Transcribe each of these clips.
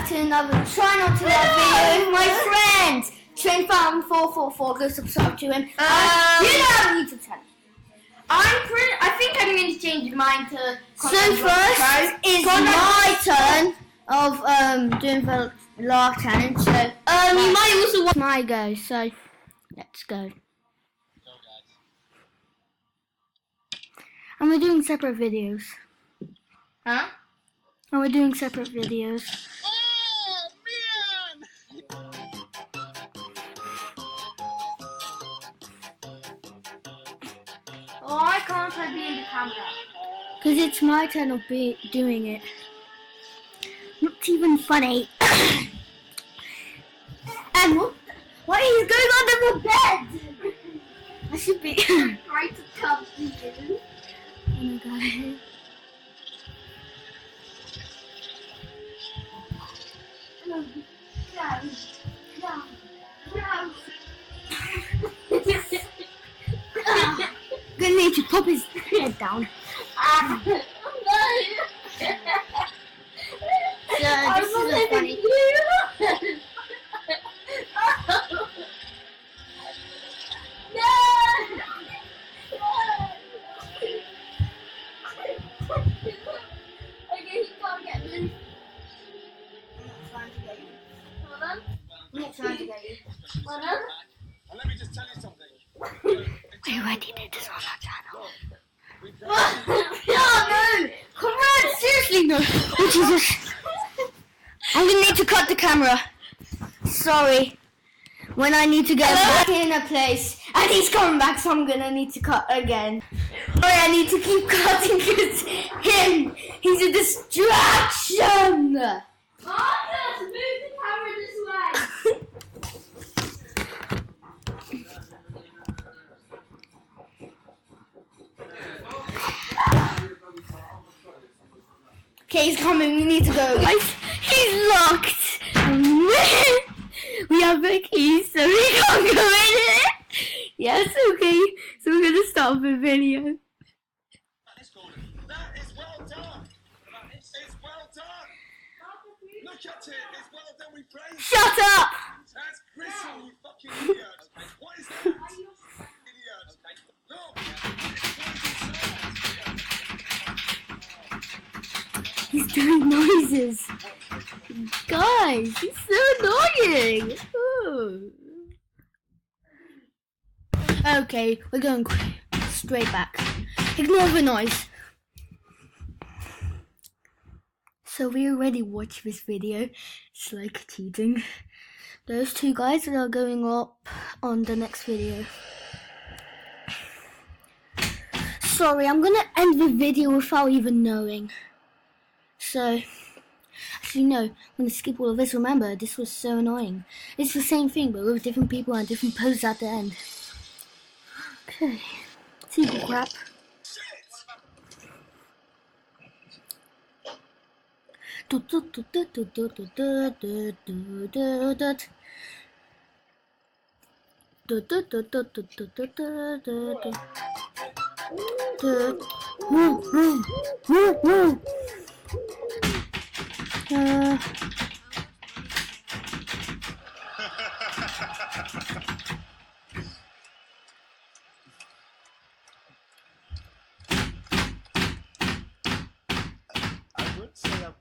to another try not to laugh video with my friend. TrainFound444. Go subscribe to him. You know how YouTube channel. I think I'm going to change mine to. So first is my turn of doing the Laught challenge. So you might also want my go. So let's go. And we're doing separate videos. Huh? And we're doing separate videos. Oh, man! Why can't I be in the camera? Because it's my turn of doing it. Not even funny. And why are you going under the bed? I should be Try to come to you. Oh my god. Good nature, pop his head down. This is funny. Okay, he can't get me. I'm not trying to get you. Hold on. And let me just tell you something. We already did this on our channel. No, no! Come on, seriously no. Oh Jesus. I'm gonna need to cut the camera. Sorry. When I need to get back in a place and he's coming back, so I'm gonna need to cut again. Sorry, I need to keep cutting because he's a distraction. Marcus, move the camera this way. Okay, he's coming. We need to go. Guys, he's locked. We have the keys, so we can't go in it. Yes, okay. So we're gonna stop the video. That is well done. It's well done. Look at it. It's well done. We praise. Shut up! That's gristle, you fucking idiot. What is that? Idiot. Look. He's doing noises. Guys, he's so annoying. Ooh. Okay, we're going straight back. Ignore the noise. So we already watched this video. It's like cheating. Those two guys are going up on the next video. Sorry, I'm gonna end the video without even knowing. So, actually no, I'm gonna skip all of this. Remember, this was so annoying. It's the same thing, but with different people and different poses at the end. Okay, super crap. I would say I'm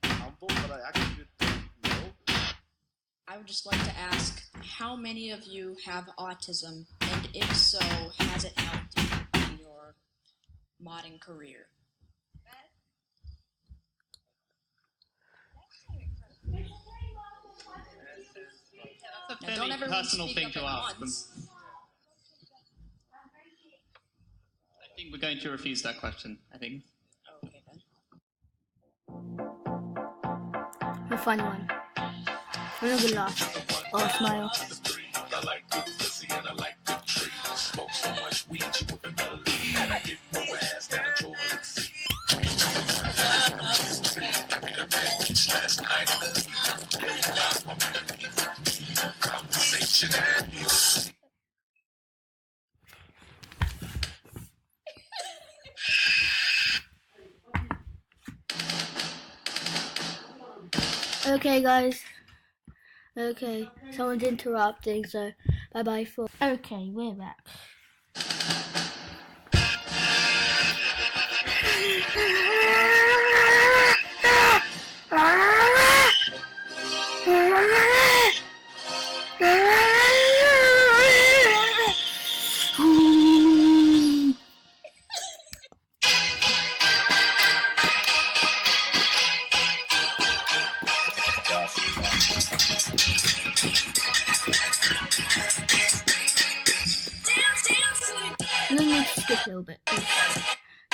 humble, but I actually don't know. I would just like to ask, how many of you have autism, and if so, has it helped you in your modding career? That's a Now, don't fairly everyone personal speak thing up to at ask. once. I think we're going to refuse that question. I think. Okay then. A funny one. Another laugh. Or smile. Okay, guys. Okay, someone's interrupting, so bye-bye for... Okay, we're back. I'm going to skip a little bit.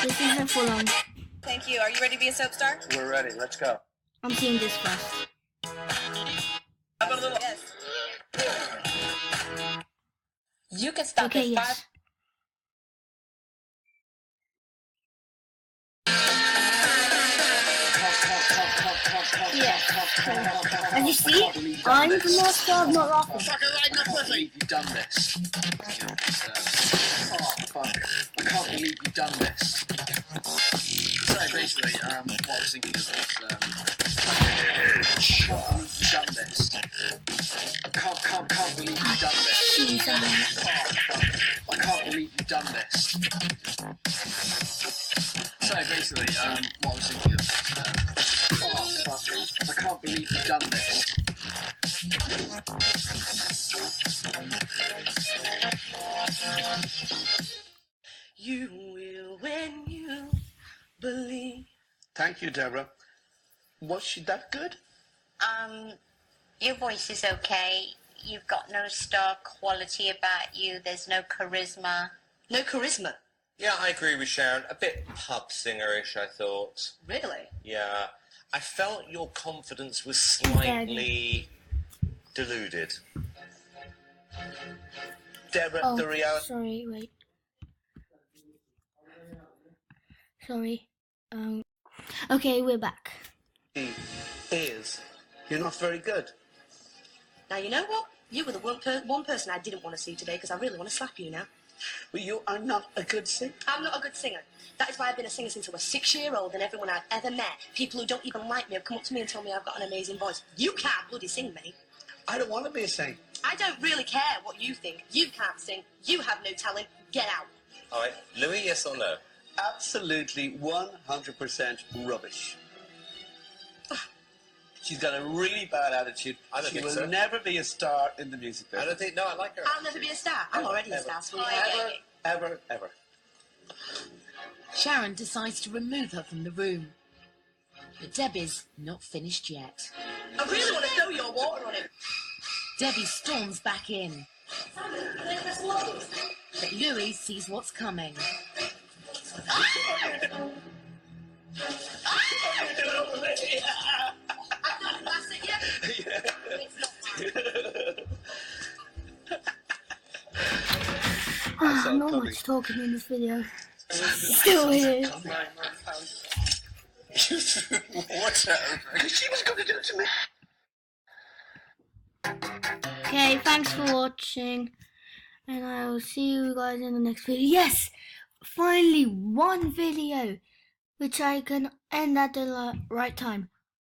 This isn't full on. Thank you. Are you ready to be a soap star? We're ready. Let's go. I'm seeing this first. How about a little? Yes. You can stop Okay, at yes. 5. Yeah. As you see, I'm the master of not laughing. You've done this. Oh, fuck. I can't believe you've done this. So basically, what I was thinking is you've done this. Can't believe you've done this. Oh, fuck. I can't believe you've done this. So basically, what I was thinking is oh, fuck. I can't believe you've done this. You will when you believe. Thank you, Deborah. Was she that good? Your voice is okay. You've got no star quality about you. There's no charisma. No charisma. Yeah, I agree with Sharon. A bit pub singerish, I thought. Really? Yeah. I felt your confidence was slightly deluded. Deborah, Oh, the reality... sorry, wait. Sorry. Okay, we're back. Is. You're not very good. Now, you know what? You were the one person I didn't want to see today because I really want to slap you now. But you are not a good singer. I'm not a good singer. That is why I've been a singer since I was 6-year-old, and everyone I've ever met, people who don't even like me, have come up to me and told me I've got an amazing voice. You can't bloody sing, mate. I don't want to be a singer. I don't really care what you think. You can't sing. You have no talent. Get out. All right, Louis, yes or no? Absolutely 100% rubbish. She's got a really bad attitude. I don't she think will so. never be a star in the music business. I don't think... No, I like her. I'll never be a star. I'm already a star, sweetheart. Ever. Sharon decides to remove her from the room. But Debbie's not finished yet. I really want to throw your water on it. Debbie storms back in. But Louis sees what's coming. That's it, yeah? Not much talking in this video. Still is. You threw water over. She was going to do it to me. Okay, thanks for watching. And I will see you guys in the next video. Yes! Finally, one video which I can end at the right time.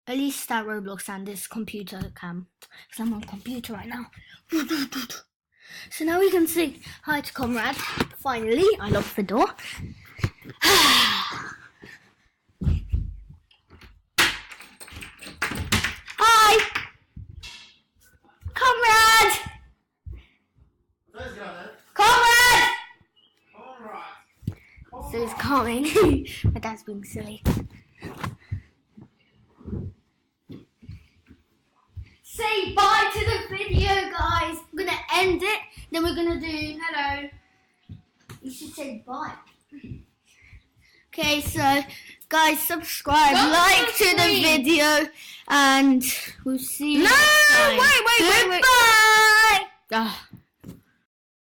At least that Roblox and this computer cam. Because I'm on computer right now. So now we can say hi to Comrade. Finally, I locked the door. Hi! Comrade! Comrade! So he's coming. My dad's being silly. Say bye to the video, guys. I'm gonna end it. Then we're gonna do hello. You should say bye. Okay, so guys, subscribe, like to the video, and we'll see you next time. Wait. Goodbye.